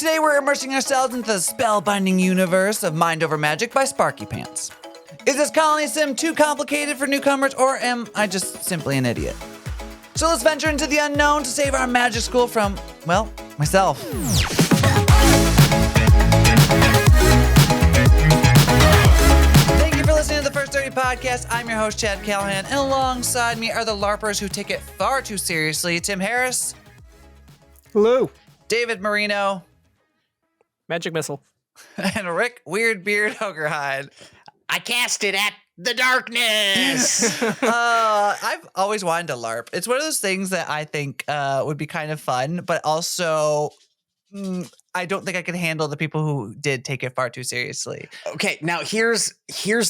Today we're immersing ourselves into the spellbinding universe of Mind Over Magic by Sparkypants. Is this colony sim too complicated for newcomers, or am I just simply an idiot? So let's venture into the unknown to save our magic school from, well, myself. Thank you for listening to the First 30 Podcast. I'm your host, Chad Callahan, and alongside me are the LARPers who take it far too seriously, Tim Harris. Hello. David Marino. Magic missile. And Rick Weirdbeard Ogreheide. I cast it at the darkness. I've always wanted to LARP. It's one of those things that I think would be kind of fun, but also I don't think I could handle the people who did take it far too seriously. Okay, now here's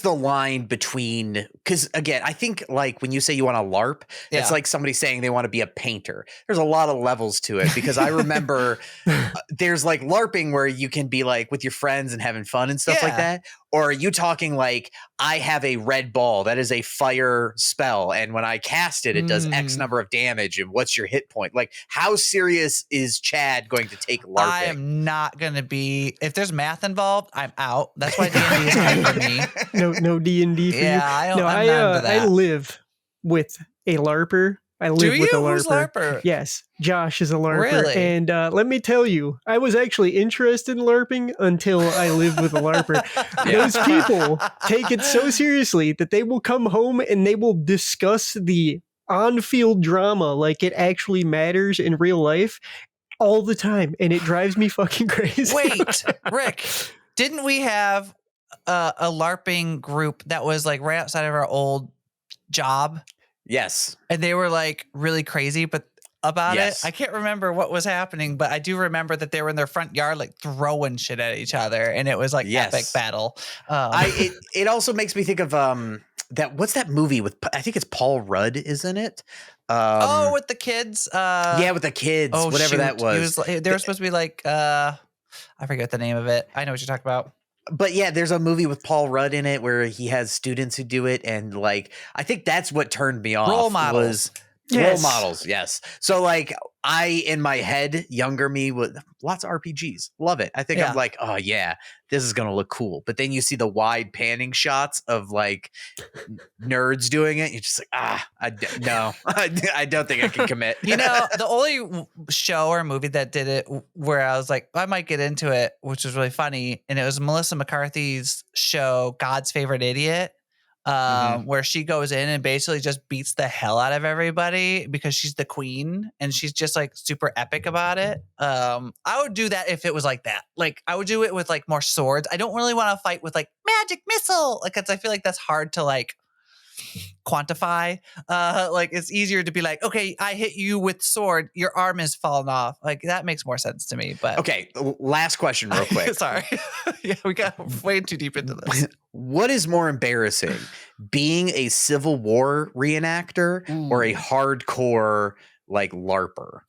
the line between, because again, I think like when you say you want to LARP, it's like somebody saying they want to be a painter. There's a lot of levels to it, because I remember there's like LARPing where you can be like with your friends and having fun and stuff like that. Or are you talking like, I have a red ball that is a fire spell, and when I cast it, it does X number of damage, and what's your hit point? Like, how serious is Chad going to take LARPing? I am not going to be, if there's math involved, I'm out. That's why D&D is good for me. No D&D for you. I'm not into that. I live with a LARPer. I live with a LARPer. Who's LARPer? Yes, Josh is a LARPer. Really? And let me tell you, I was actually interested in LARPing until I lived with a LARPer. Those people take it so seriously that they will come home and they will discuss the on-field drama like it actually matters in real life all the time. And it drives me fucking crazy. Wait, Rick, didn't we have a LARPing group that was like right outside of our old job? Yes. And they were like really crazy, but about it, Yes. I can't remember what was happening, but I do remember that they were in their front yard, like throwing shit at each other. And it was like epic battle. It also makes me think of what's that movie with, I think it's Paul Rudd is in it. With the kids. With the kids, whatever that was. They were supposed to be like, I forget the name of it. I know what you're talking about. But yeah, there's a movie with Paul Rudd in it where he has students who do it, and like I think that's what turned me off. Role models. Role models, yes. So like I, in my head, younger me with lots of RPGs. Love it. I think I'm like, oh yeah, this is gonna look cool. But then you see the wide panning shots of like nerds doing it. You're just like, no, I don't think I can commit. You know, the only show or movie that did it where I was like, I might get into it, which was really funny. And it was Melissa McCarthy's show, God's Favorite Idiot. Where she goes in and basically just beats the hell out of everybody because she's the queen and she's just like super epic about it. I would do that if it was like that. Like I would do it with like more swords. I don't really want to fight with like magic missile. Like, 'cause I feel like that's hard to like quantify. Like it's easier to be like, okay, I hit you with sword, your arm is fallen off. Like that makes more sense to me. But okay, last question real quick. Sorry. Yeah, we got way too deep into this. What is more embarrassing, being a Civil War reenactor or a hardcore like LARPer?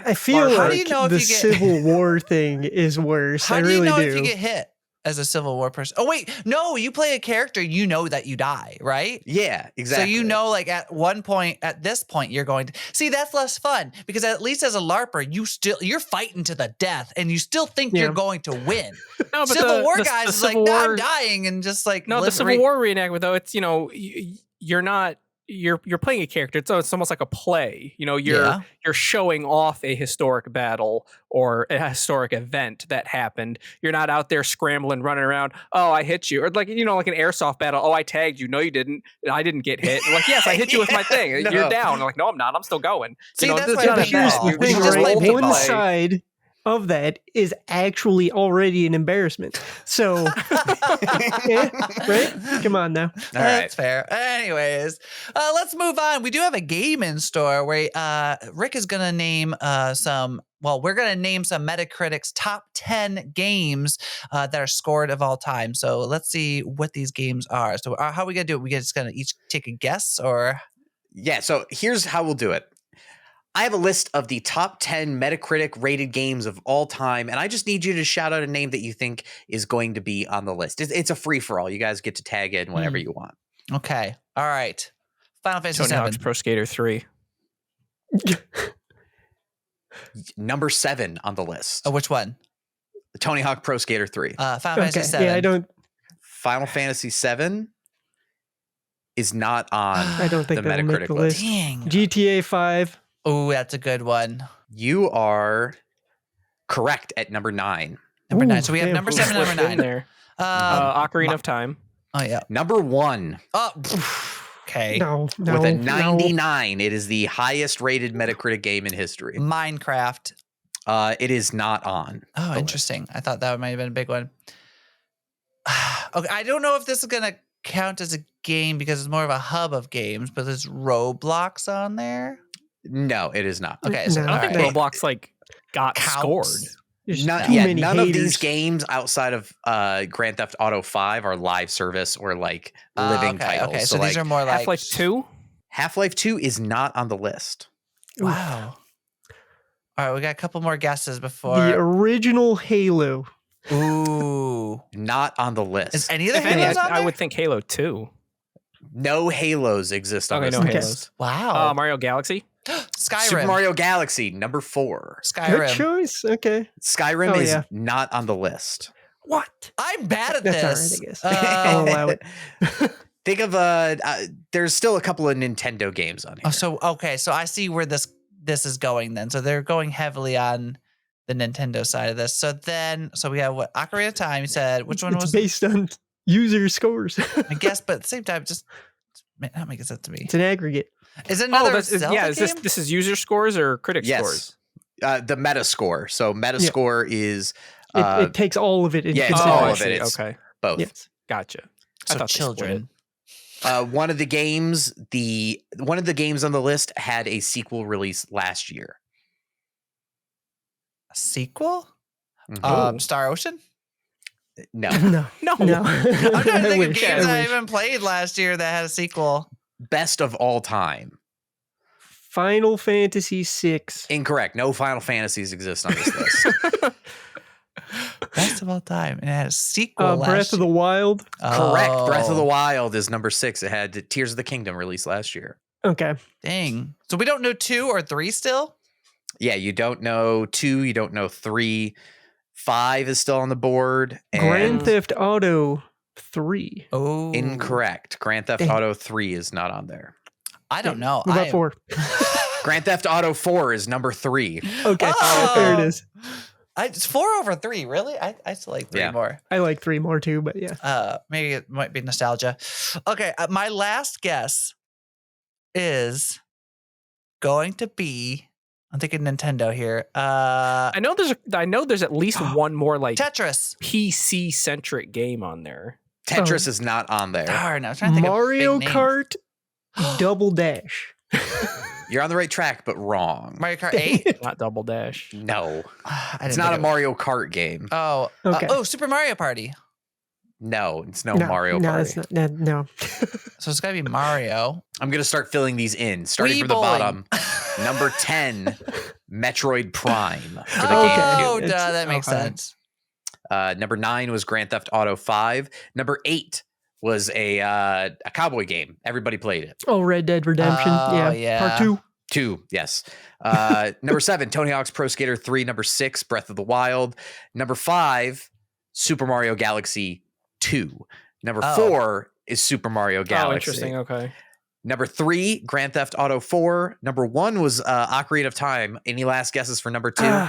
I feel How like do you know if the you get- Civil War thing is worse. How I do really you know do. if you get hit as a Civil War person? Oh, wait. No, you play a character, you know that you die, right? Yeah, exactly. So you know, like at this point, you're going to see that's less fun because at least as a LARPer, you're fighting to the death and you still think you're going to win. No, but Civil War the guys is Civil like, War, I'm dying and just like no, the Civil War reenactment though, it's you're not. You're playing a character, so it's almost like a play. You're showing off a historic battle or a historic event that happened. You're not out there scrambling, running around. Oh, I hit you, or like like an airsoft battle. Oh, I tagged you. No, you didn't. I didn't get hit. And like, yes, I hit you with my thing. No. You're down. I'm like, no, I'm not. I'm still going. See, that's this why is I'm not here's that. the You thing, just right? play One play. side of that is actually already an embarrassment. So, right? Come on now. All right. That's fair. Anyways, let's move on. We do have a game in store where Rick is going to name we're going to name some Metacritic's top 10 games that are scored of all time. So let's see what these games are. So how are we going to do it? We just going to each take a guess or? Yeah, so here's how we'll do it. I have a list of the top 10 Metacritic rated games of all time, and I just need you to shout out a name that you think is going to be on the list. It's a free-for-all. You guys get to tag in whenever you want. Okay. All right. Final Fantasy Tony Hawk's 7. Pro Skater 3. Number 7 on the list. Oh, which one? Tony Hawk Pro Skater 3. Final Fantasy 7. Yeah, I don't. Final Fantasy 7 is not on I don't think the that'll make Metacritic the list. list. Dang. GTA 5. Oh, that's a good one. You are correct at number 9. Number Ooh, 9. So we have damn. number 7 and number 9. there. Ocarina of Time. Oh, yeah. Number 1 Oh, okay. No, with a 99. It is the highest rated Metacritic game in history. Minecraft. It is not on. Oh, the interesting. list. I thought that might have been a big one. Okay, I don't know if this is going to count as a game because it's more of a hub of games, but there's Roblox on there. No, it is not. Okay, so No. I don't think all right. Roblox like got Counts. scored. There's None, too yeah, many none of these haters. games outside of Grand Theft Auto 5 are live service or like living okay, titles. Okay, so these like, are more like Half-Life 2. Half-Life 2 is not on the list. Wow. All right, we got a couple more guesses before. The original Halo. Ooh. Not on the list. Is any of the If any, Halos on I there? would think Halo 2 No Halos exist on Okay, this no list. Halos. Wow. Mario Galaxy. Skyrim. Super Mario Galaxy, number 4. Good Skyrim. choice. Okay. Skyrim Oh, is yeah. not on the list. What? I'm bad at That's all right, this. I guess. I'll allow it. Think of there's still a couple of Nintendo games on here. Oh, so I see where this is going then. So they're going heavily on the Nintendo side of this. So we have what Ocarina of Time. You said which one It's was based on user scores. I guess, but at the same time, just not making sense to me. It's an aggregate. Is it another Zelda yeah. Is game? this is user scores or critic Yes. scores? The Metascore. So Metascore is It takes all of it into yeah, it's consideration. all I of it. see. It's Okay, both. Yes. gotcha. I So thought they split children. One of the games on the list had a sequel release last year. A sequel? Mhm. Star Ocean? No. No. No. No. I'm trying to I think of wish, games I I wish. even played last year that had a sequel. Best of all time. Final Fantasy VI. Incorrect. No Final Fantasies exist on this list. Best of all time. And it had a sequel last Breath of the Wild. Correct. Breath of the Oh, Wild is number 6. It had Tears of the Kingdom released last year. Okay. dang. So we don't know 2 or 3 still? Yeah, you don't know 2, you don't know 3. 5 is still on the board. And Grand Theft Auto 3. Oh. incorrect. Grand Theft Dang. Auto 3 is not on there. I don't know. What about 4? Grand Theft Auto 4 is number 3. Okay. Oh. There it is. It's 4 over 3, really? I still like 3 Yeah. more. I like 3 more too, but yeah. Maybe it might be nostalgia. Okay, my last guess is going to be. I'm thinking Nintendo here. I know there's at least one more like Tetris. PC centric game on there. Tetris is not on there. Darn, I was trying to think Mario of big names. Kart Double Dash. You're on the right track, but wrong. Mario Kart 8. Not Double Dash. No. I It's didn't not think a it- Mario Kart game. Oh, Okay. Super Mario Party. No, it's no Mario no, Party. it's not. No. So it's got to be Mario. I'm going to start filling these in, starting Wii from the bowling. bottom. Number 10, Metroid Prime for the Okay. GameCube. Oh, duh, It's- that makes okay. sense. Number 9 was Grand Theft Auto 5. Number 8 was a cowboy game. Everybody played it. Oh, Red Dead Redemption. Oh, yeah. Part yeah. 2. 2, yes. Number 7, Tony Hawk's Pro Skater 3. Number 6, Breath of the Wild. Number 5, Super Mario Galaxy 2. Number Oh. 4 is Super Mario Galaxy. Oh, interesting. Okay. Number 3, Grand Theft Auto 4. Number 1 was Ocarina of Time. Any last guesses for number 2?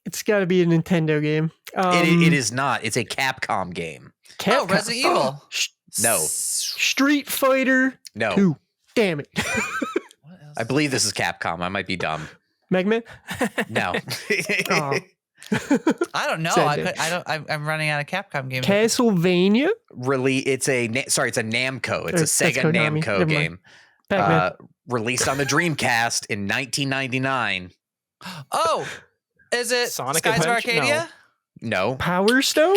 It's got to be a Nintendo game. It is not. It's a Capcom game. Oh, Resident Evil. No. Street Fighter No. 2. Damn it. What else? I believe this is Capcom. I might be dumb. Mega Man? No. Oh. I don't know. Sad day. I'm running out of Capcom games. Castlevania? It's a Namco. It's a That's Sega Konami. Namco Never mind. game. Pac-Man. Released on the Dreamcast in 1999. Oh, is it Sonic Skies of Adventure? Arcadia? No. Power Stone?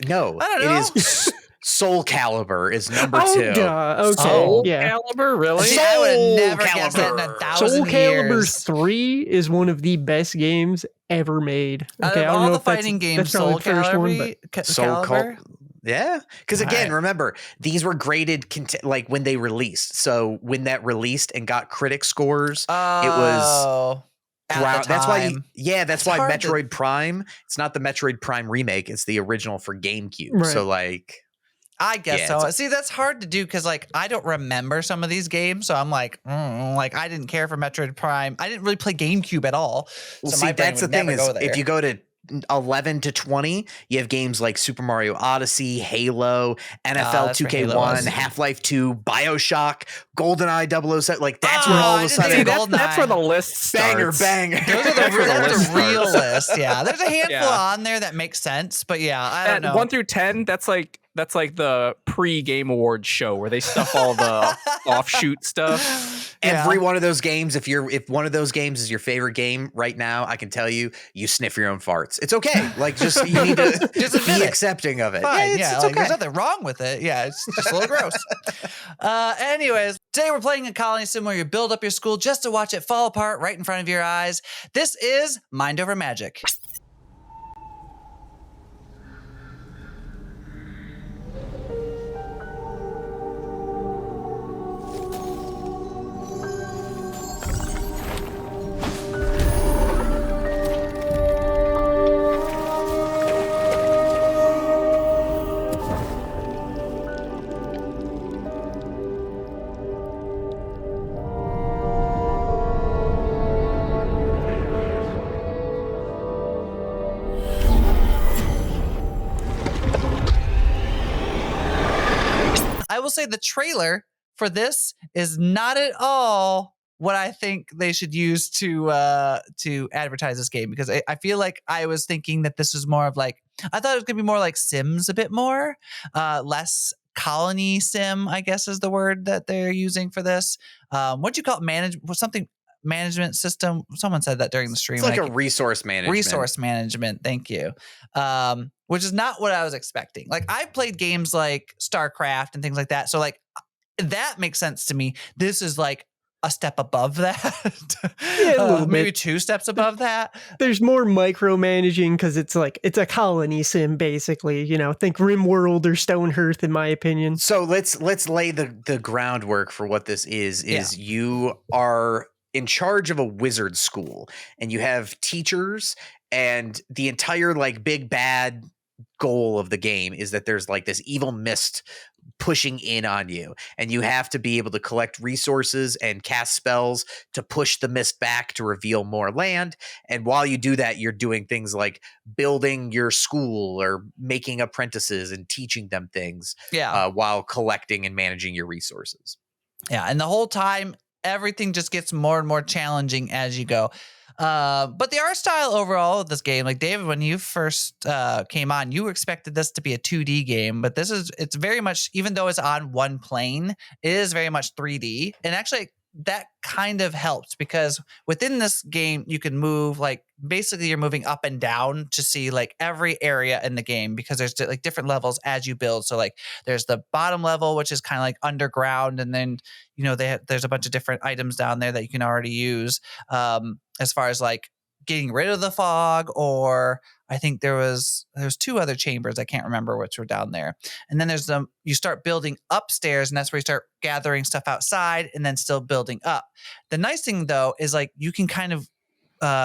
No. I don't know. It is Soul Calibur is number Oh, 2. duh. Okay. Soul Yeah. Calibur, really? See, I would have Soul never guessed that in a Calibur. 1,000 Soul Calibur years. 3 is one of the best games ever made. Out Okay, of I don't all know the if that's- fighting games, that's probably Soul the first one, but Calibur. Soul Calibur? Yeah, because again, Alright. remember these were graded like when they released. So when that released and got critic scores, Oh, was- ground. That's why. That's why hard Metroid Prime. It's not the Metroid Prime remake. It's the original for GameCube. Right. So like, I guess so. See, that's hard to do because like I don't remember some of these games, so I'm like I didn't care for Metroid Prime. I didn't really play GameCube at all. Well, so see, my brain that's the would thing never is go there. if you go to 11 to 20, you have games like Super Mario Odyssey, Halo, NFL 2K1, Half-Life 2, BioShock, GoldenEye 007. Like that's where all of a sudden that's where the list starts. Banger. Those are the real list. Yeah, there's a handful on there that makes sense, but yeah, I don't know. 1 through 10, that's like the pre-Game Awards show where they stuff all the offshoot stuff. Every one of those games, if one of those games is your favorite game right now, I can tell you sniff your own farts. It's okay. Like just you need to just be accepting of it. Fine, it's like, okay. There's nothing wrong with it. Yeah, it's just a little gross. Anyways, today we're playing a colony sim where you build up your school just to watch it fall apart right in front of your eyes. This is Mind Over Magic. I will say the trailer for this is not at all what I think they should use to advertise this game, because I feel like I was thinking that this was more of like, I thought it was gonna be more like Sims a bit more, less colony sim, I guess is the word that they're using for this. What'd you call it? Management system. Someone said that during the stream. It's like a resource management. Resource management. Thank you. Which is not what I was expecting. Like I've played games like StarCraft and things like that. So like that makes sense to me. This is like a step above that. Yeah, a little maybe bit. 2 steps above that. There's more micromanaging because it's a colony sim basically. Think RimWorld or Stonehearth in my opinion. So let's lay the groundwork for what this is. You are in charge of a wizard school and you have teachers, and the entire like big bad goal of the game is that there's like this evil mist pushing in on you, and you have to be able to collect resources and cast spells to push the mist back to reveal more land. And while you do that, you're doing things like building your school or making apprentices and teaching them things while collecting and managing your resources. Yeah, and the whole time everything just gets more and more challenging as you go. But the art style overall of this game, like David, when you first came on, you expected this to be a 2D game, but it's very much, even though it's on one plane, it is very much 3D. And actually that kind of helps because within this game, you can move like basically you're moving up and down to see like every area in the game, because there's like different levels as you build. So like there's the bottom level, which is kind of like underground. And then, there's a bunch of different items down there that you can already use as far as like getting rid of the fog, or I think there's 2 other chambers. I can't remember which were down there. And then there's you start building upstairs, and that's where you start gathering stuff outside and then still building up. The nice thing though is like you can kind of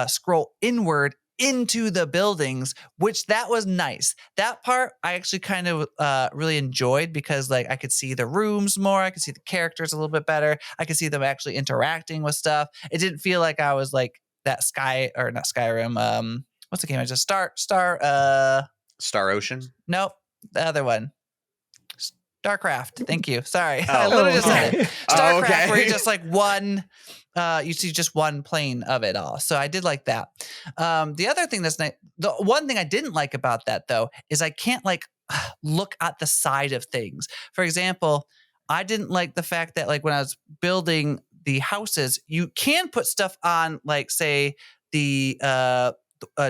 scroll inward into the buildings, which that was nice. That part I actually kind of really enjoyed, because like I could see the rooms more, I could see the characters a little bit better, I could see them actually interacting with stuff. It didn't feel like I was like that not Skyrim. What's the game I just Star Ocean? Nope, the other one. StarCraft. Thank you. Sorry. I literally just said it. StarCraft, where you're just like one, you see just one plane of it all. So I did like that. The other thing that's nice, the one thing I didn't like about that though, is I can't like look at the side of things. For example, I didn't like the fact that like when I was building the houses, you can put stuff on like say the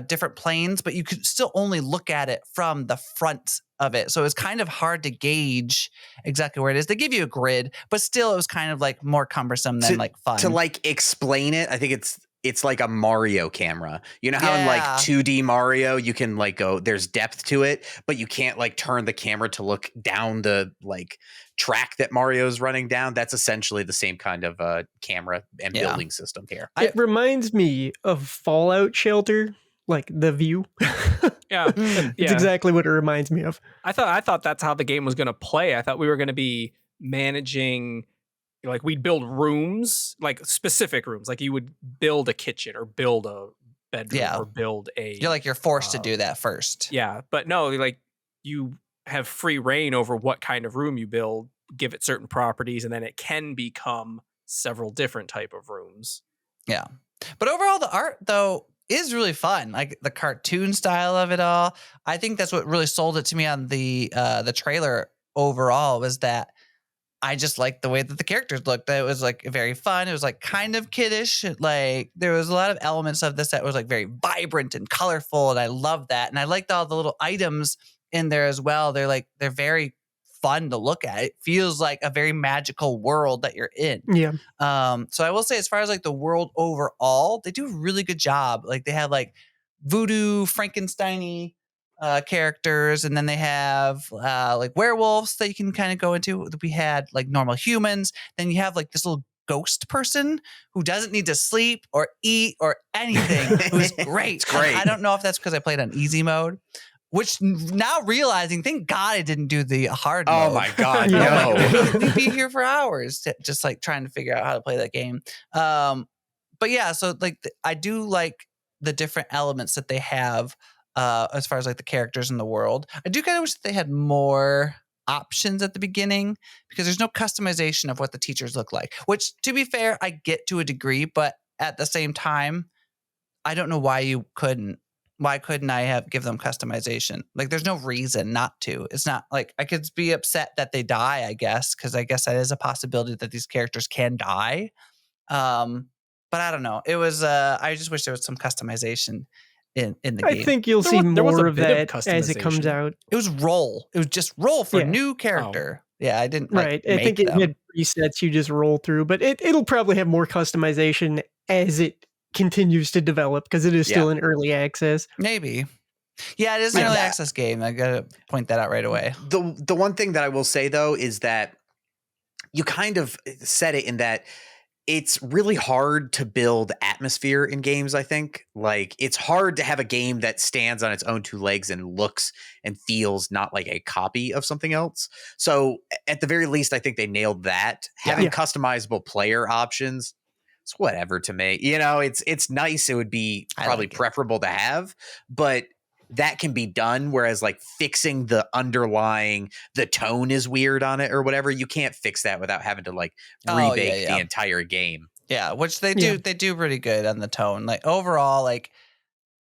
different planes, but you could still only look at it from the front of it. So it's kind of hard to gauge exactly where it is. They give you a grid, but still it was kind of like more cumbersome than like fun. To like explain it, I think it's like a Mario camera. You know how in like 2D Mario you can like go, there's depth to it, but you can't like turn the camera to look down the like track that Mario's running down. That's essentially the same kind of camera and building system here. It reminds me of Fallout Shelter, like the view. It's exactly what it reminds me of. I thought that's how the game was going to play. I thought we were going to be managing, like we'd build rooms, like specific rooms, like you would build a kitchen or build a bedroom or build a. You're forced to do that first. Yeah, but no, like you have free reign over what kind of room you build, give it certain properties, and then it can become several different type of rooms. Yeah, but overall, the art though is really fun. Like the cartoon style of it all. I think that's what really sold it to me on the trailer overall, was that I just liked the way that the characters looked. It was like very fun. It was like kind of kiddish. Like there was a lot of elements of this that was like very vibrant and colorful, and I loved that. And I liked all the little items in there as well. They're very fun to look at. It feels like a very magical world that you're in. Yeah. So I will say, as far as like the world overall, they do a really good job. Like they have like voodoo Frankenstein-y characters, and then they have like werewolves that you can kind of go into. We had like normal humans. Then you have like this little ghost person who doesn't need to sleep or eat or anything. Who's great. It's great. I don't know if that's because I played on easy mode. Which now realizing, thank God I didn't do the hard mode. Oh my God, no. no. We'd be here for hours just like trying to figure out how to play that game. But yeah, so like I do like the different elements that they have as far as like the characters in the world. I do kind of wish that they had more options at the beginning, because there's no customization of what the teachers look like, which to be fair, I get to a degree, but at the same time, I don't know why you couldn't. Why couldn't I give them customization? Like, there's no reason not to. It's not like I could be upset that they die, I guess, because I guess that is a possibility that these characters can die. But I don't know. It was, I just wish there was some customization in the game. I think you'll see more of that as it comes out. It was roll. It was just roll for a new character. Yeah, I didn't. Right. I think it had presets you just roll through, but it'll probably have more customization as it continues to develop, because it is still in early access. Maybe. Yeah, it is an early access game. I gotta point that out right away. The one thing that I will say though is that you kind of said it in that it's really hard to build atmosphere in games, I think. Like, it's hard to have a game that stands on its own two legs and looks and feels not like a copy of something else. So at the very least, I think they nailed that. Having customizable player options, it's whatever to me. You know, it's nice. It would be probably preferable to have, but that can be done. Whereas like fixing the underlying, the tone is weird on it or whatever, you can't fix that without having to like remake the entire game. Yeah, which they do. They do pretty good on the tone. Like overall, like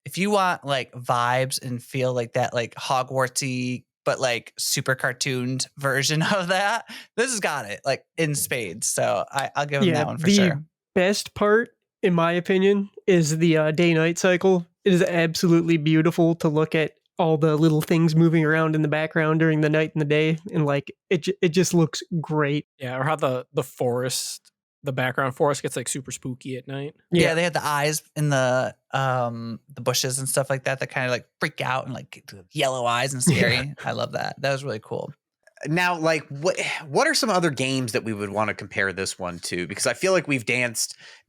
if you want like vibes and feel like that, like Hogwartsy, but like super cartooned version of that, this has got it like in spades. So I'll give them that one for sure. Best part, in my opinion, is the day-night cycle. It is absolutely beautiful to look at all the little things moving around in the background during the night and the day, and like it just looks great. Yeah, or how the forest, the background forest gets like super spooky at night. Yeah, they have the eyes in the bushes and stuff like that kind of like freak out and like yellow eyes and scary. I love that. That was really cool. Now, like, what are some other games that we would want to compare this one to? Because I feel like we've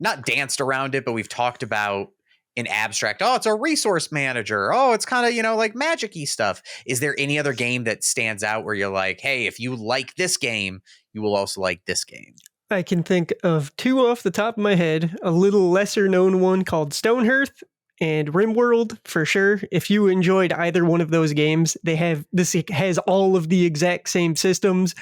not danced around it, but we've talked about in abstract. Oh, it's a resource manager. Oh, it's kind of, like magic-y stuff. Is there any other game that stands out where you're like, hey, if you like this game, you will also like this game? I can think of two off the top of my head. A little lesser known one called Stonehearth and RimWorld, for sure. If you enjoyed either one of those games, this has all of the exact same systems,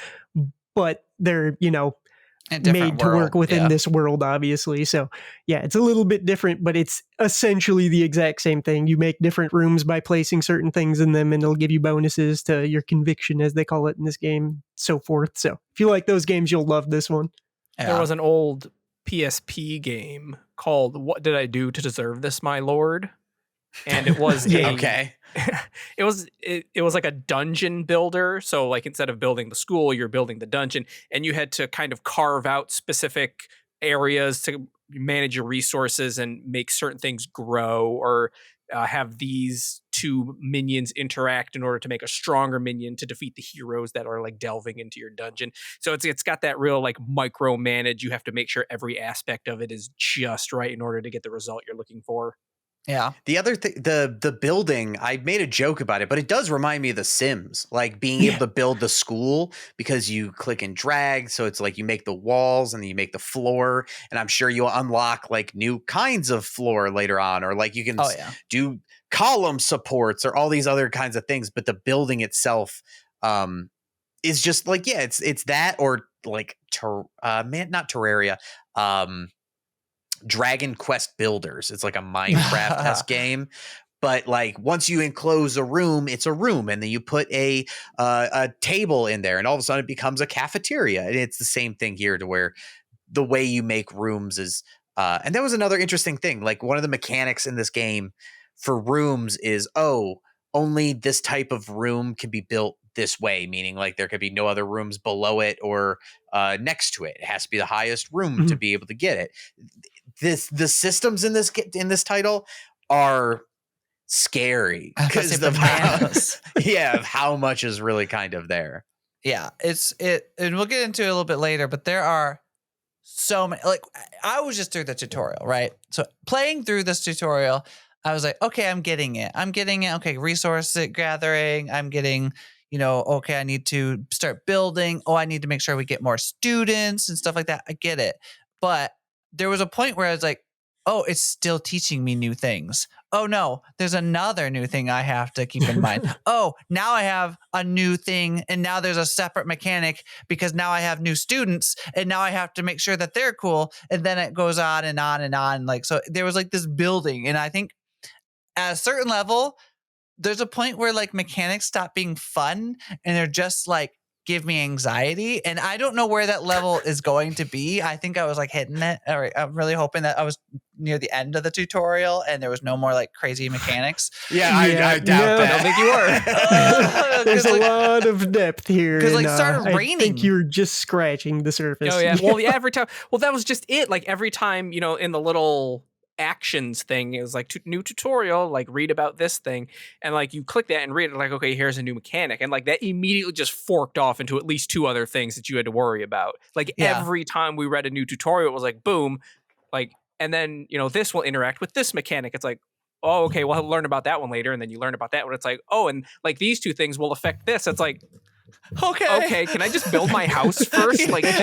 but they're, made to work within this world, obviously. So yeah, it's a little bit different, but it's essentially the exact same thing. You make different rooms by placing certain things in them, and it'll give you bonuses to your conviction, as they call it in this game, so forth. So if you like those games, you'll love this one. Yeah. There was an old PSP game called What Did I Do to Deserve This, My Lord? And it was okay. It was like a dungeon builder. So like instead of building the school, you're building the dungeon, and you had to kind of carve out specific areas to manage your resources and make certain things grow, or have these two minions interact in order to make a stronger minion to defeat the heroes that are like delving into your dungeon. So it's got that real like micromanage. You have to make sure every aspect of it is just right in order to get the result you're looking for. Yeah. The other thing, the building, I made a joke about it, but it does remind me of The Sims, like being able to build the school because you click and drag. So it's like you make the walls and then you make the floor, and I'm sure you'll unlock like new kinds of floor later on, or like you can do column supports or all these other kinds of things. But the building itself is just like, it's that, or like not Terraria. Dragon Quest Builders. It's like a Minecraft-esque game, but like once you enclose a room, it's a room, and then you put a table in there, and all of a sudden it becomes a cafeteria. And it's the same thing here, to where the way you make rooms is, and that was another interesting thing. Like one of the mechanics in this game for rooms is, only this type of room can be built this way, meaning like there could be no other rooms below it or next to it. It has to be the highest room to be able to get it. The systems in this title are scary because of how much is really kind of there. Yeah, and we'll get into it a little bit later, but there are so many. Like, I was just through the tutorial, right? So playing through this tutorial, I was like, okay, I'm getting it. Okay, resource gathering. I'm getting, okay, I need to start building. Oh, I need to make sure we get more students and stuff like that. I get it. But there was a point where I was like, oh, it's still teaching me new things. Oh no, there's another new thing I have to keep in mind. Oh, now I have a new thing, and now there's a separate mechanic because now I have new students, and now I have to make sure that they're cool. And then it goes on and on and on. Like, so there was like this building, and I think at a certain level, there's a point where like mechanics stop being fun and they're just like, give me anxiety. And I don't know where that level is going to be. I think I was like hitting it. I'm really hoping that I was near the end of the tutorial and there was no more like crazy mechanics. I doubt that. I don't think you were. There's a lot of depth here. Because like started raining. I think you're just scratching the surface. Oh yeah. Well, every time. Well, that was just it. Like every time, in the little actions thing, it was like new tutorial, like read about this thing, and like you click that and read it, like, okay, here's a new mechanic, and like that immediately just forked off into at least two other things that you had to worry about. Like every time we read a new tutorial, it was like boom, like, and then this will interact with this mechanic. It's like, oh, okay, we'll learn about that one later, and then you learn about that one. It's like, oh, and like these two things will affect this. It's like, okay, can I just build my house first? Like, I know.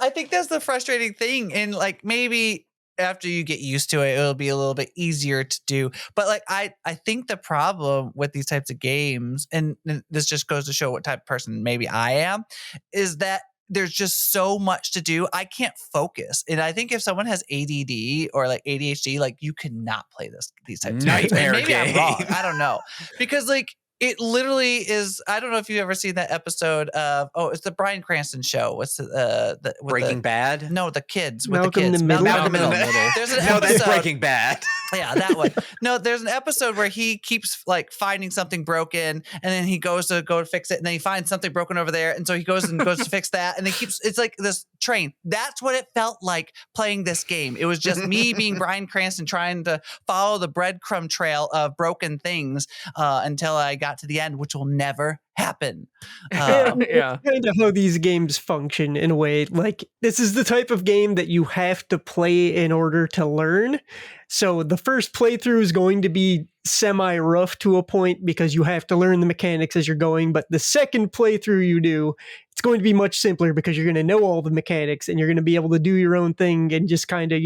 I think that's the frustrating thing, and like maybe after you get used to it, it'll be a little bit easier to do. But like, I think the problem with these types of games, and this just goes to show what type of person maybe I am, is that there's just so much to do. I can't focus. And I think if someone has ADD or like ADHD, like you cannot play these types of games. And maybe I'm wrong. I don't know. Because like, it literally is. I don't know if you've ever seen that episode of. Oh, it's the Bryan Cranston show. What's the Breaking Bad? No, the kids with Malcolm the kids. in the Middle. Malcolm in the Middle. There's an episode. That's Breaking Bad. Yeah, that one. No, there's an episode where he keeps like finding something broken, and then he goes to go fix it, and then he finds something broken over there, and so he goes to fix that, and then it's like this train. That's what it felt like playing this game. It was just me being Bryan Cranston trying to follow the breadcrumb trail of broken things until I got to the end, which will never happen. Yeah, kind of how these games function in a way. Like, this is the type of game that you have to play in order to learn. So the first playthrough is going to be semi-rough to a point because you have to learn the mechanics as you're going. But the second playthrough you do, it's going to be much simpler because you're going to know all the mechanics and you're going to be able to do your own thing and just kind of,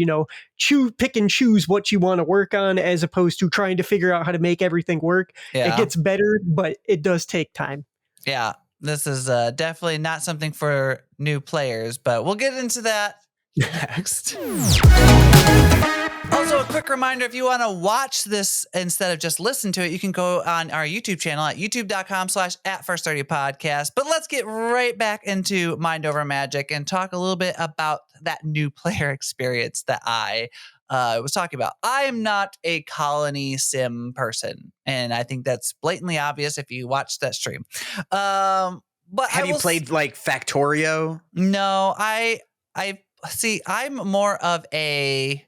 pick and choose what you want to work on as opposed to trying to figure out how to make everything work. Yeah. It gets better, but it does take time. Yeah, this is definitely not something for new players, but we'll get into that next. Also, a quick reminder, if you want to watch this instead of just listen to it, you can go on our YouTube channel at youtube.com/@first30podcast. But let's get right back into Mind Over Magic and talk a little bit about that new player experience that I was talking about. I am not a colony sim person, and I think that's blatantly obvious if you watch that stream. But have you played like Factorio? No, see, I'm more of a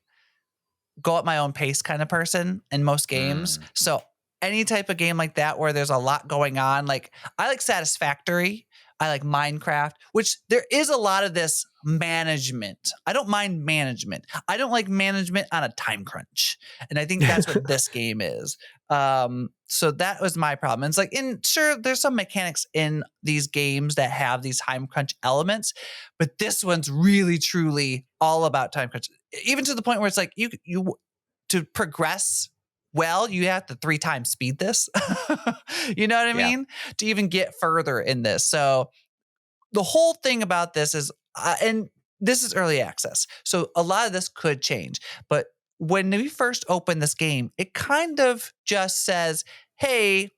go at my own pace kind of person in most games. So any type of game like that where there's a lot going on, like I like Satisfactory, I like Minecraft, which there is a lot of this management. I don't mind management. I don't like management on a time crunch. And I think that's what this game is. So that was my problem. And it's like, sure, there's some mechanics in these games that have these time crunch elements, but this one's really, truly all about time crunch. Even to the point where it's like you to progress well, you have to 3 times speed this. You know what I mean? To even get further in this. So the whole thing about this is, and this is early access, so a lot of this could change. But when we first open this game, it kind of just says, hey,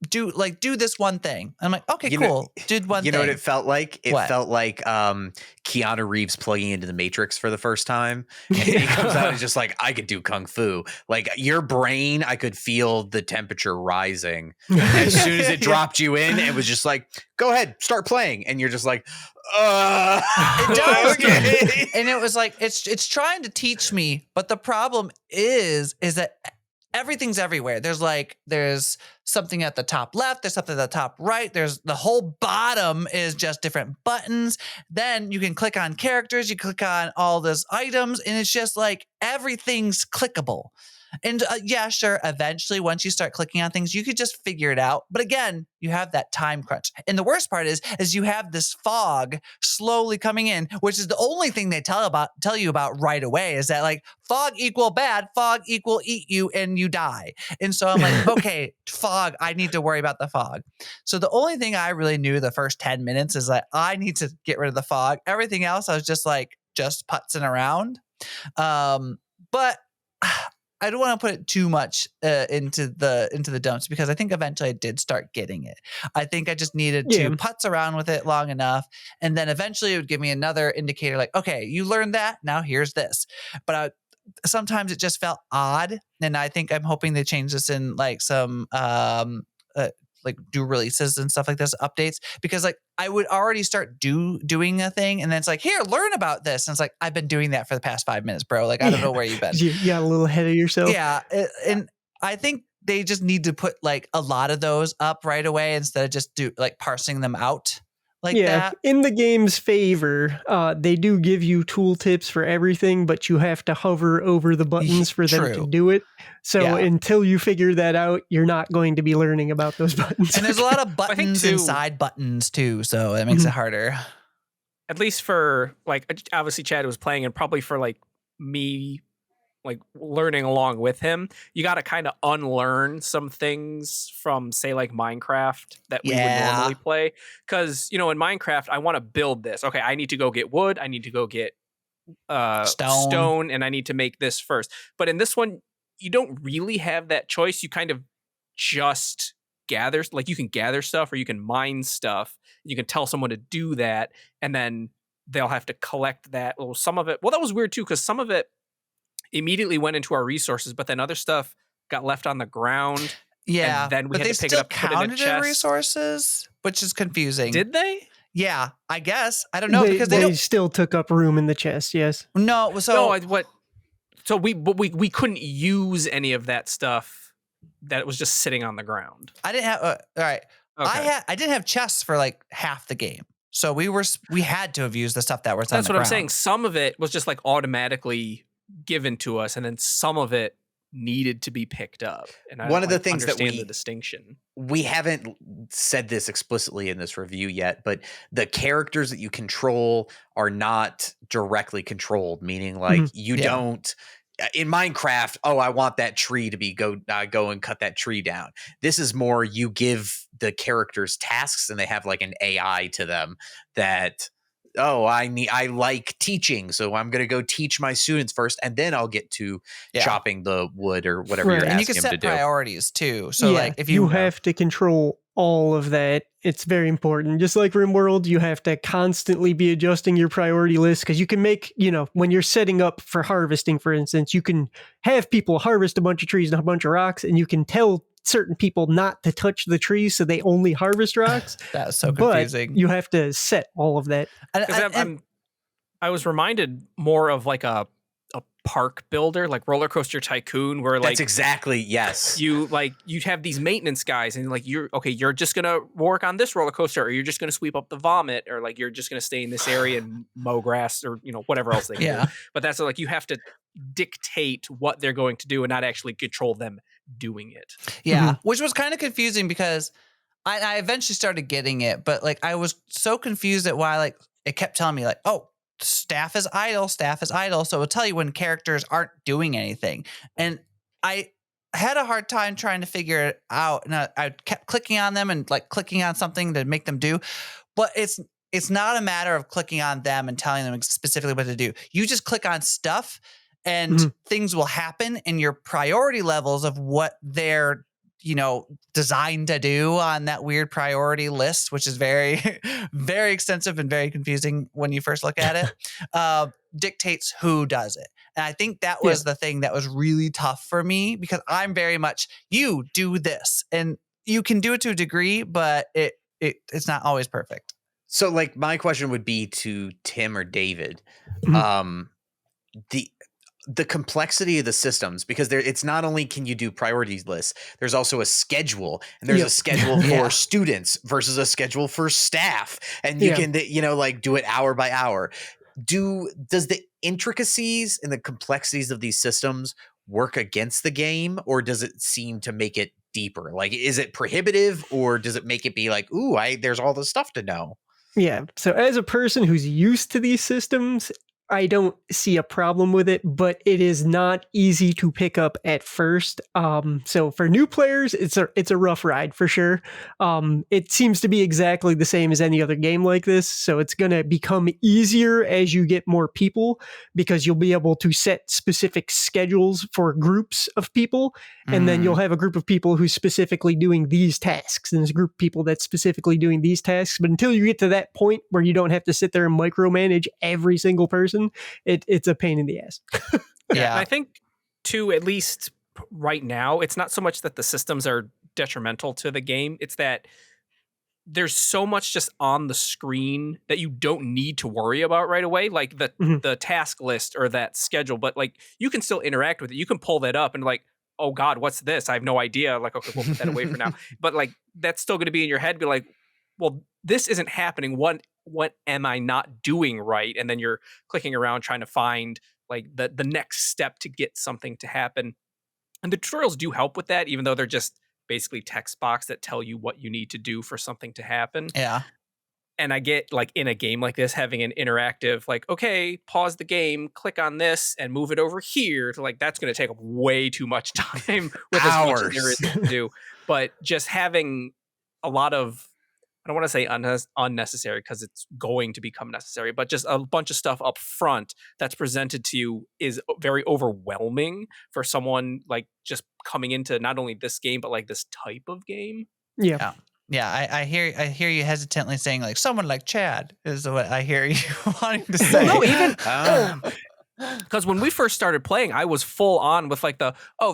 do this one thing. I'm like, okay, cool. Did one thing. You know what it felt like? It felt like Keanu Reeves plugging into the Matrix for the first time. And he comes out and is just like, I could do Kung Fu. Like your brain, I could feel the temperature rising. As soon as it dropped you in, it was just like, go ahead, start playing. And you're just like, it does. Okay. And it was like, it's trying to teach me. But the problem is that everything's everywhere. There's something at the top left. There's something at the top right. There's the whole bottom is just different buttons. Then you can click on characters. You click on all those items, and it's just like everything's clickable. And yeah, sure. Eventually, once you start clicking on things, you could just figure it out. But again, you have that time crunch. And the worst part is you have this fog slowly coming in, which is the only thing they tell you about right away is that like fog equal bad, fog equal eat you and you die. And so I'm like, okay, fog, I need to worry about the fog. So the only thing I really knew the first 10 minutes is like, I need to get rid of the fog. Everything else, I was just putzing around. But I don't want to put it too much into the dumps because I think eventually I did start getting it. I think I just needed to putz around with it long enough, and then eventually it would give me another indicator like, okay, you learned that, now here's this. But sometimes it just felt odd, and I think I'm hoping they change this in like some like do releases and stuff like this, updates, because like I would already start doing a thing and then it's like, here, learn about this. And it's like, I've been doing that for the past 5 minutes, bro. Like, I don't know where you've been. You got a little ahead of yourself. Yeah. And I think they just need to put like a lot of those up right away instead of just parsing them out. Like that. In the game's favor, they do give you tooltips for everything, but you have to hover over the buttons for them to do it. So until you figure that out, you're not going to be learning about those buttons. And there's a lot of buttons inside buttons too, so that makes it harder. At least for like, obviously Chad was playing, and probably for like me, like learning along with him, you got to kind of unlearn some things from, say, like Minecraft that we would normally play. Because, you know, in Minecraft, I want to build this. Okay, I need to go get wood. I need to go get stone, and I need to make this first. But in this one, you don't really have that choice. You kind of just gather, like you can gather stuff or you can mine stuff. You can tell someone to do that, and then they'll have to collect that. Well, some of it, that was weird too, because some of it immediately went into our resources, but then other stuff got left on the ground. Yeah, and then we had to pick it up, put it in a chest. Resources, which is confusing. Did they? Yeah, I guess. I don't know because they still took up room in the chest. Yes. No. So So we couldn't use any of that stuff that was just sitting on the ground. I didn't have. All right. Okay. I didn't have chests for like half the game. So we had to have used the stuff that was on the ground. That's what I'm saying. Some of it was just like automatically given to us, and then some of it needed to be picked up. And one of the things that the distinction, we haven't said this explicitly in this review yet, but the characters that you control are not directly controlled, meaning like you don't. In Minecraft, I want that tree to be go and cut that tree down. This is more you give the characters tasks, and they have like an AI to them that. I like teaching, so I'm going to go teach my students first, and then I'll get to chopping the wood or whatever you're asking and you can them set to do. Priorities too. So like if you have to control all of that, it's very important. Just like RimWorld, you have to constantly be adjusting your priority list, because you can make, when you're setting up for harvesting, for instance, you can have people harvest a bunch of trees and a bunch of rocks, and you can tell certain people not to touch the trees, so they only harvest rocks. That's so confusing. But you have to set all of that. I was reminded more of like a park builder, like Roller Coaster Tycoon, where like that's exactly yes. You have these maintenance guys, and like you're just gonna work on this roller coaster, or you're just gonna sweep up the vomit, or like you're just gonna stay in this area and mow grass, or whatever else they can do. But that's like you have to dictate what they're going to do and not actually control them doing it. Yeah, which was kind of confusing because I eventually started getting it, but like I was so confused at why like it kept telling me like, oh, staff is idle. So it'll tell you when characters aren't doing anything. And I had a hard time trying to figure it out. And I kept clicking on them and like clicking on something to make them do. But it's not a matter of clicking on them and telling them specifically what to do. You just click on stuff and things will happen, and your priority levels of what they're designed to do on that weird priority list, which is very, very extensive and very confusing when you first look at it, dictates who does it. And I think that was the thing that was really tough for me, because I'm very much, you do this, and you can do it to a degree, but it's not always perfect. So like my question would be to Tim or David, the complexity of the systems, because it's not only can you do priorities lists, there's also a schedule, and there's a schedule for students versus a schedule for staff, and you can like do it hour by hour. Does the intricacies and the complexities of these systems work against the game, or does it seem to make it deeper? Like, is it prohibitive, or does it make it be like, ooh, there's all this stuff to know? Yeah. So as a person who's used to these systems, I don't see a problem with it, but it is not easy to pick up at first. So for new players, it's a rough ride for sure. It seems to be exactly the same as any other game like this. So it's going to become easier as you get more people, because you'll be able to set specific schedules for groups of people. And then you'll have a group of people who's specifically doing these tasks, and there's a group of people that's specifically doing these tasks. But until you get to that point where you don't have to sit there and micromanage every single person, it's a pain in the ass. Yeah. And I think too, at least right now, it's not so much that the systems are detrimental to the game. It's that there's so much just on the screen that you don't need to worry about right away, like the task list or that schedule. But like you can still interact with it. You can pull that up and like, oh God, what's this? I have no idea. Like, okay, we'll put that away for now. But like that's still going to be in your head. Be like, well, this isn't happening. What am I not doing right? And then you're clicking around trying to find like the next step to get something to happen. And the tutorials do help with that, even though they're just basically text box that tell you what you need to do for something to happen. Yeah. And I get like in a game like this, having an interactive, like, okay, pause the game, click on this and move it over here. To like, that's going to take up way too much time with hours. As much as there is to do. But just having a lot of, I don't want to say unnecessary, because it's going to become necessary, but just a bunch of stuff up front that's presented to you is very overwhelming for someone like just coming into not only this game, but like this type of game. Yeah. Yeah, I hear you hesitantly saying like someone like Chad is what I hear you wanting to say. No, even because when we first started playing, I was full on with like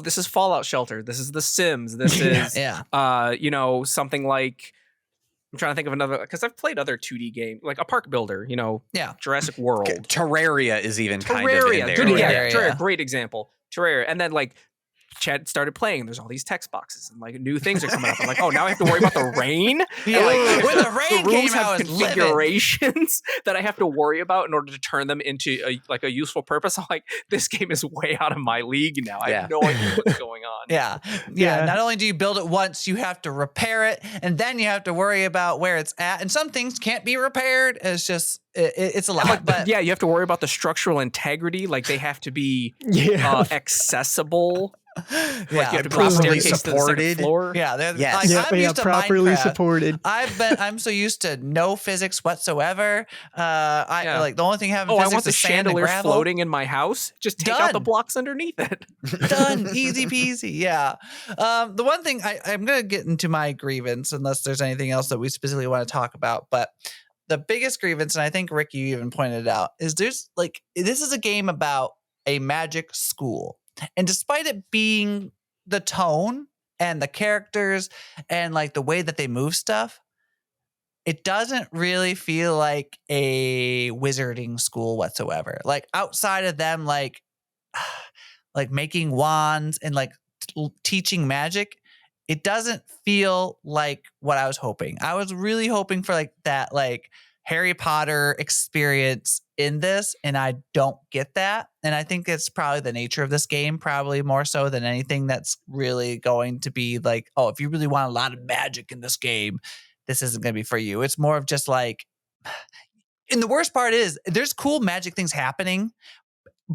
this is Fallout Shelter, this is The Sims, this is something like, I'm trying to think of another, because I've played other 2D games, like a park builder, Jurassic World. Terraria is even kind of in there. Terraria, great example. Terraria, and then like Chad started playing. There's all these text boxes and like new things are coming up. I'm like, oh, now I have to worry about the rain. Yeah, like, when the rain came out, configurations that I have to worry about in order to turn them into a useful purpose. I'm like, this game is way out of my league now. I have no idea what's going on. Yeah. Not only do you build it once, you have to repair it, and then you have to worry about where it's at. And some things can't be repaired. It's just it's a lot. But you have to worry about the structural integrity. Like they have to be accessible. Like you have to properly supported. Floor. Yeah, I'm used to properly Minecraft. Supported. I'm so used to no physics whatsoever. Like the only thing having physics I want the is sand and chandelier gravel. floating in my house. Just take out the blocks underneath it. Done, easy peasy. Yeah. The one thing I'm gonna get into my grievance, unless there's anything else that we specifically want to talk about, but the biggest grievance, and I think Rick, you even pointed it out, is this is a game about a magic school. And despite it being the tone and the characters and like the way that they move stuff, it doesn't really feel like a wizarding school whatsoever. Like outside of them, like making wands and like teaching magic, it doesn't feel like what I was hoping. I was really hoping for like that, like Harry Potter experience in this, and I don't get that. And I think it's probably the nature of this game, probably more so than anything that's really going to be like, oh, if you really want a lot of magic in this game, this isn't going to be for you. It's more of just like, and the worst part is there's cool magic things happening,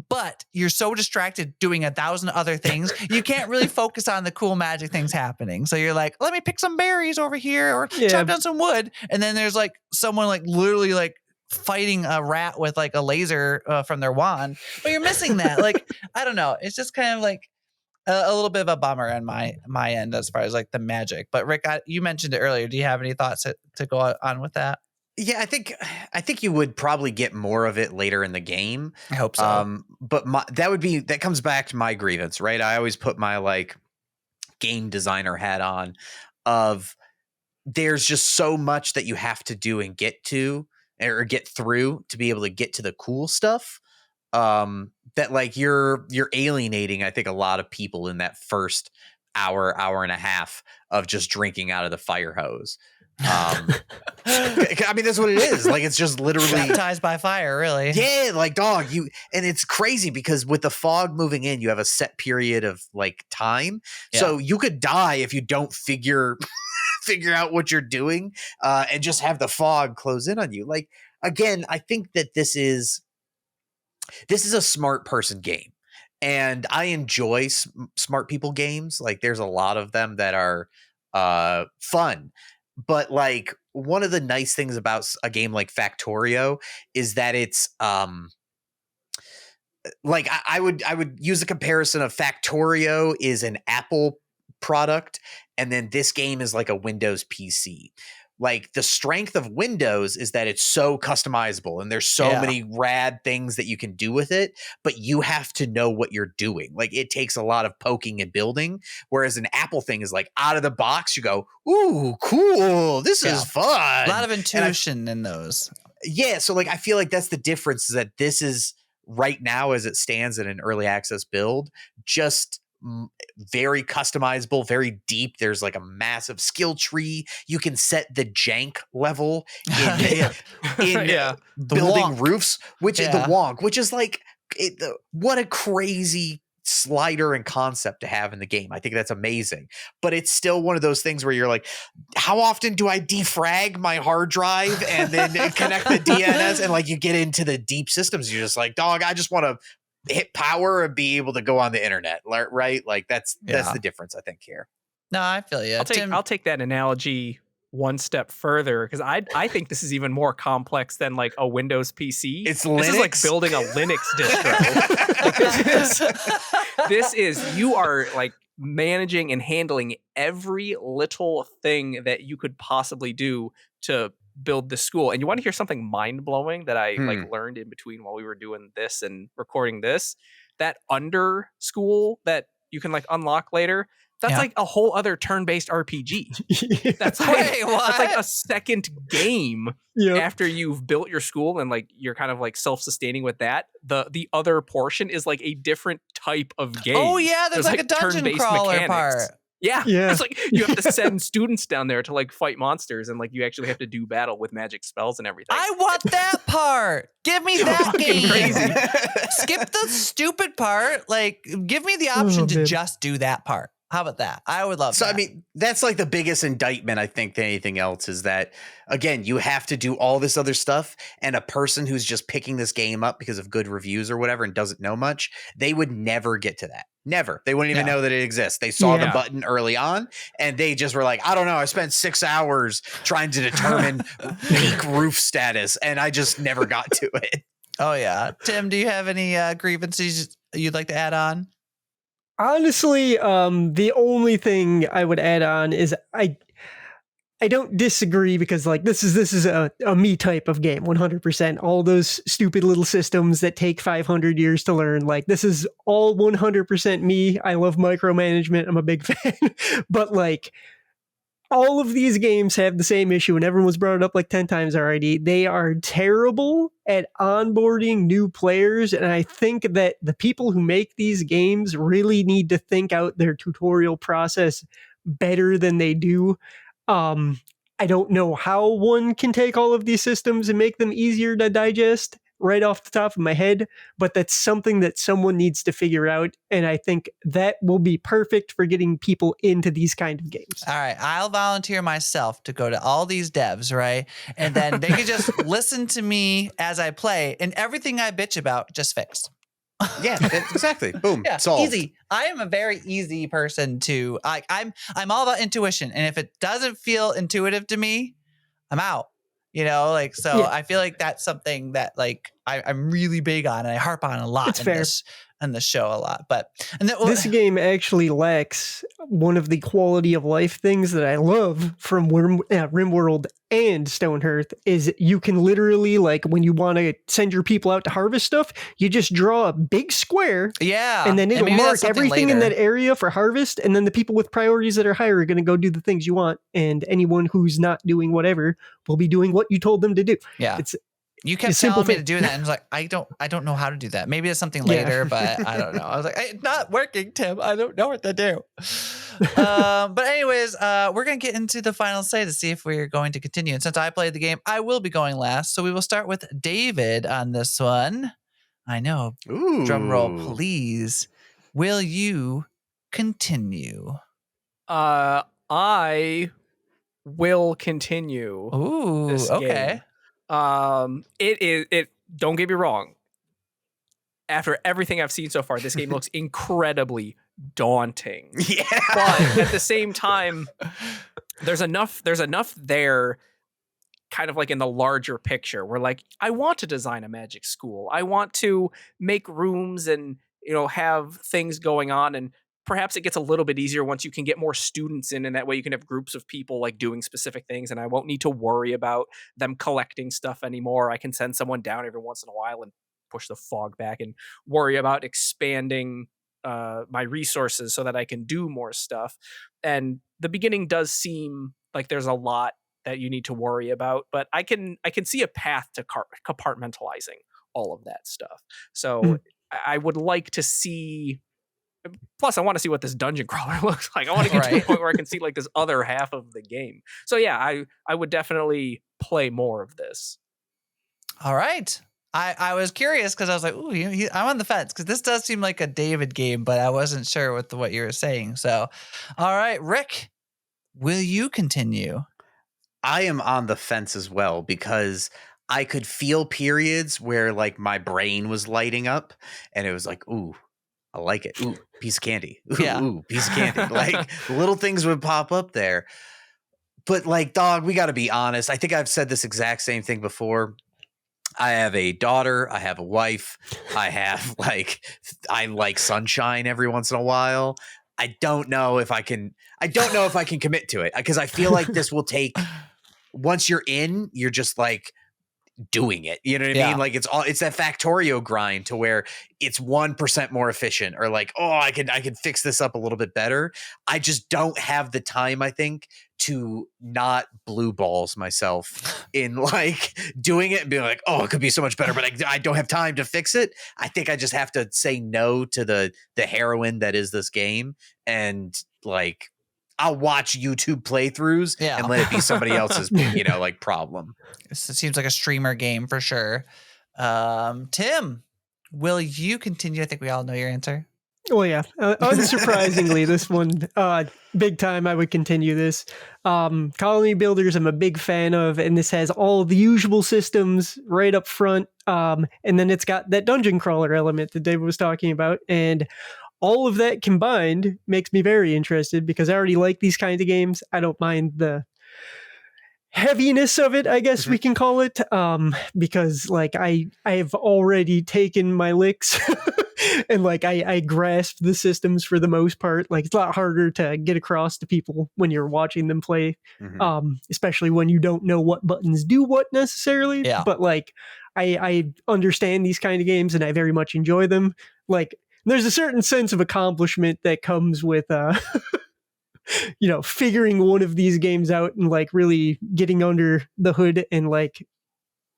but you're so distracted doing 1,000 other things, you can't really focus on the cool magic things happening. So you're like, let me pick some berries over here or chop down some wood. And then there's like someone like literally like fighting a rat with like a laser from their wand, but you're missing that. Like, I don't know. It's just kind of like a little bit of a bummer on my end as far as like the magic. But Rick, you mentioned it earlier. Do you have any thoughts to go on with that? Yeah, I think you would probably get more of it later in the game. I hope so. But that comes back to my grievance, right? I always put my like game designer hat on of there's just so much that you have to do and get to or get through to be able to get to the cool stuff. That like you're alienating, I think, a lot of people in that first hour and a half of just drinking out of the fire hose. I mean, that's what it is. Like, it's just literally baptized by fire, really. Yeah, like dog, and it's crazy because with the fog moving in, you have a set period of like time. Yeah. So you could die if you don't figure out what you're doing, and just have the fog close in on you. Like, again, I think that this is a smart person game, and I enjoy smart people games. Like, there's a lot of them that are fun. But like one of the nice things about a game like Factorio is that it's like I would use a comparison of Factorio is an Apple product, and then this game is like a Windows PC. Like, the strength of Windows is that it's so customizable and there's so many rad things that you can do with it, but you have to know what you're doing. Like, it takes a lot of poking and building, whereas an Apple thing is like out of the box, you go, ooh, cool, this is fun. A lot of intuition in those. Yeah, so like I feel like that's the difference, is that this is right now as it stands in an early access build, just very customizable, very deep. There's like a massive skill tree. You can set the jank level in building roofs, which is the wonk, which is like what a crazy slider and concept to have in the game. I think that's amazing, but it's still one of those things where you're like, how often do I defrag my hard drive and then connect the DNS? And like, you get into the deep systems, you're just like, dog, I just want to hit power and be able to go on the internet, right? Like, that's the difference, I think, here. No, I feel you. I'll take that analogy one step further, because I think this is even more complex than like a Windows PC. This is like building a Linux distro. This is you are like managing and handling every little thing that you could possibly do to build the school. And you want to hear something mind-blowing that I like learned in between while we were doing this and recording this? That under school that you can like unlock later, that's like a whole other turn-based RPG. That's like, that's like a second game after you've built your school and like you're kind of like self-sustaining with that. The other portion is like a different type of game. Oh yeah, there's like a dungeon crawler mechanics. Part. Yeah. It's like you have to send students down there to like fight monsters, and like you actually have to do battle with magic spells and everything. I want that part. Give me that game. Crazy. Skip the stupid part. Like, give me the option to just do that part. How about that? I would love that. So, I mean, that's like the biggest indictment, I think, than anything else, is that, again, you have to do all this other stuff. And a person who's just picking this game up because of good reviews or whatever and doesn't know much, they would never get to that. Never. They wouldn't even know that it exists. They saw the button early on and they just were like, I don't know. I spent 6 hours trying to determine peak roof status, and I just never got to it. Oh, yeah. Tim, do you have any grievances you'd like to add on? Honestly, the only thing I would add on is I don't disagree, because like this is a me type of game, 100%. All those stupid little systems that take 500 years to learn, like this is all 100% me. I love micromanagement. I'm a big fan, but like all of these games have the same issue, and everyone's brought it up like 10 times already. They are terrible at onboarding new players, and I think that the people who make these games really need to think out their tutorial process better than they do. I don't know how one can take all of these systems and make them easier to digest right off the top of my head, but that's something that someone needs to figure out, and I think that will be perfect for getting people into these kind of games. All right, I'll volunteer myself to go to all these devs, right? And then they can just listen to me as I play, and everything I bitch about just fixed. Yeah, exactly. Boom. Yeah, solved. easy. I am a very easy person to I'm all about intuition, and if it doesn't feel intuitive to me, I'm out. You know, like, so yeah. I feel like that's something that like I'm really big on, and I harp on a lot in the show a lot. But this game actually lacks one of the quality of life things that I love from RimWorld and Stonehearth is you can literally, like, when you want to send your people out to harvest stuff, you just draw a big square. Yeah. And then it'll mark everything in that area for harvest. And then the people with priorities that are higher are going to go do the things you want. And anyone who's not doing whatever will be doing what you told them to do. Yeah. You kept telling me to do that, and I was like, I don't know how to do that. Maybe it's something later, but I don't know. I was like, it's not working, Tim. I don't know what to do. But anyways, we're going to get into the final say to see if we're going to continue. And since I played the game, I will be going last. So we will start with David on this one. I know. Ooh. Drum roll, please. Will you continue? I will continue. Ooh, this okay. Game. It don't get me wrong. After everything I've seen so far, this game looks incredibly daunting. Yeah. But at the same time, there's enough there kind of like in the larger picture where, like, I want to design a magic school. I want to make rooms and, you know, have things going on, and perhaps it gets a little bit easier once you can get more students in, and that way you can have groups of people like doing specific things, and I won't need to worry about them collecting stuff anymore. I can send someone down every once in a while and push the fog back and worry about expanding my resources so that I can do more stuff. And the beginning does seem like there's a lot that you need to worry about, but I can see a path to compartmentalizing all of that stuff. So I would like to see. Plus, I want to see what this dungeon crawler looks like. I want to get to a point where I can see like this other half of the game. So yeah, I would definitely play more of this. All right. I was curious because I was like, ooh, I'm on the fence because this does seem like a David game, but I wasn't sure with what you were saying. So, all right, Rick, will you continue? I am on the fence as well because I could feel periods where like my brain was lighting up and it was like, ooh, I like it. Ooh, piece of candy. Ooh, yeah. Ooh, piece of candy. Like little things would pop up there. But like, dog, we got to be honest. I think I've said this exact same thing before. I have a daughter. I have a wife. I like sunshine every once in a while. I don't know if I can commit to it because I feel like this will take, once you're in, you're just like, doing it, you know what I mean? Like it's that Factorio grind to where it's 1% more efficient, or like, oh, I can fix this up a little bit better. I just don't have the time, I think, to not blue balls myself in like doing it and being like, oh, it could be so much better, but I don't have time to fix it. I think I just have to say no to the heroine that is this game, and like I'll watch YouTube playthroughs and let it be somebody else's, like problem. It seems like a streamer game for sure. Tim, will you continue? I think we all know your answer. Oh yeah, unsurprisingly, this one, big time. I would continue this. Colony Builders, I'm a big fan of, and this has all the usual systems right up front. And then it's got that dungeon crawler element that David was talking about, and all of that combined makes me very interested because I already like these kinds of games. I don't mind the heaviness of it, I guess we can call it, because like I have already taken my licks and like I grasp the systems for the most part. Like it's a lot harder to get across to people when you're watching them play, especially when you don't know what buttons do what necessarily. Yeah. But like I understand these kind of games and I very much enjoy them. Like there's a certain sense of accomplishment that comes with figuring one of these games out and like really getting under the hood and like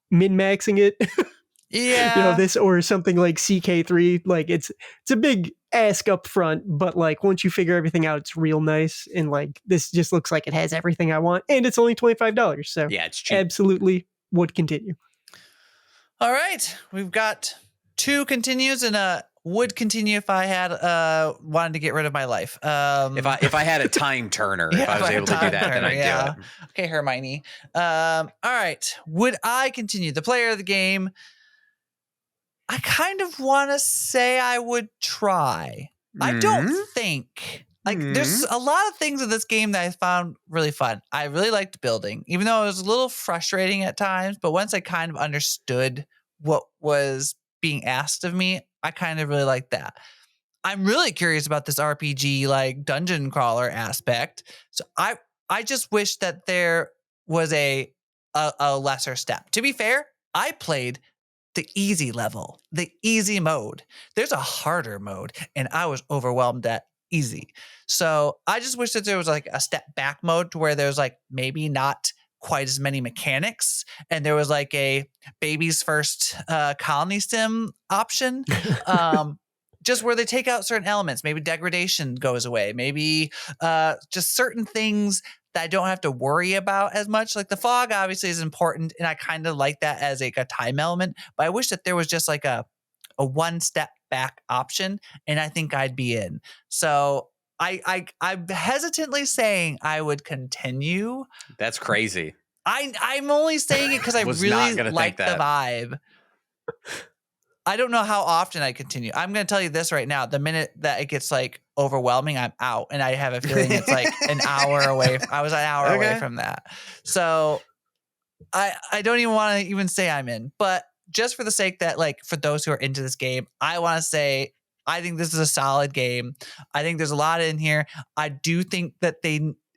min-maxing it. Yeah. This or something like CK3, like it's a big ask up front, but like once you figure everything out, it's real nice. And like this just looks like it has everything I want, and it's only $25. So yeah, it's cheap. Absolutely would continue. All right, we've got 2 continues and a would continue if I had wanted to get rid of my life. If I had a time turner, if I was able to do that, then I'd do it. Okay, Hermione. All right, would I continue? The player of the game. I kind of want to say I would try. I don't think. There's a lot of things in this game that I found really fun. I really liked building, even though it was a little frustrating at times. But once I kind of understood what was being asked of me, I kind of really liked that. I'm really curious about this RPG, like dungeon crawler aspect. So I just wish that there was a lesser step. To be fair, I played the easy level, the easy mode. There's a harder mode, and I was overwhelmed at easy. So I just wish that there was like a step back mode to where there's like maybe not quite as many mechanics, and there was like a baby's first colony sim option. Just where they take out certain elements, maybe degradation goes away, maybe just certain things that I don't have to worry about as much. Like the fog obviously is important, and I kind of like that as like a time element, but I wish that there was just like a one step back option, and I think I'd be in. So I'm hesitantly saying I would continue. That's crazy. I'm only saying it because I really like the vibe. I don't know how often I continue. I'm going to tell you this right now. The minute that it gets like overwhelming, I'm out. And I have a feeling it's like an hour away. I was an hour away from that. So I don't even want to even say I'm in. But just for the sake that like for those who are into this game, I want to say I think this is a solid game. I think there's a lot in here. I do think that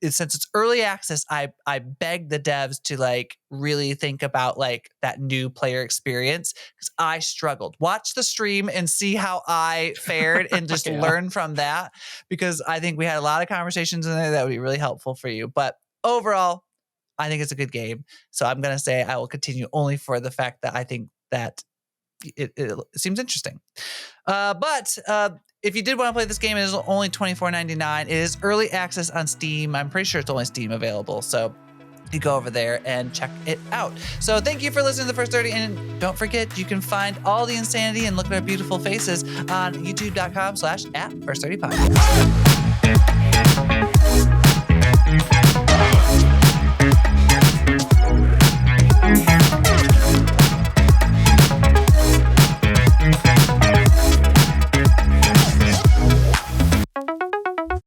since it's early access, I beg the devs to like really think about like that new player experience, because I struggled. Watch the stream and see how I fared and just learn from that, because I think we had a lot of conversations in there that would be really helpful for you. But overall, I think it's a good game. So I'm going to say I will continue only for the fact that I think that it seems interesting. But if you did want to play this game, it is only $24.99. It is early access on Steam. I'm pretty sure it's only Steam available. So you go over there and check it out. So thank you for listening to The First 30. And don't forget, you can find all the insanity and look at our beautiful faces on youtube.com/@First30 Podcast.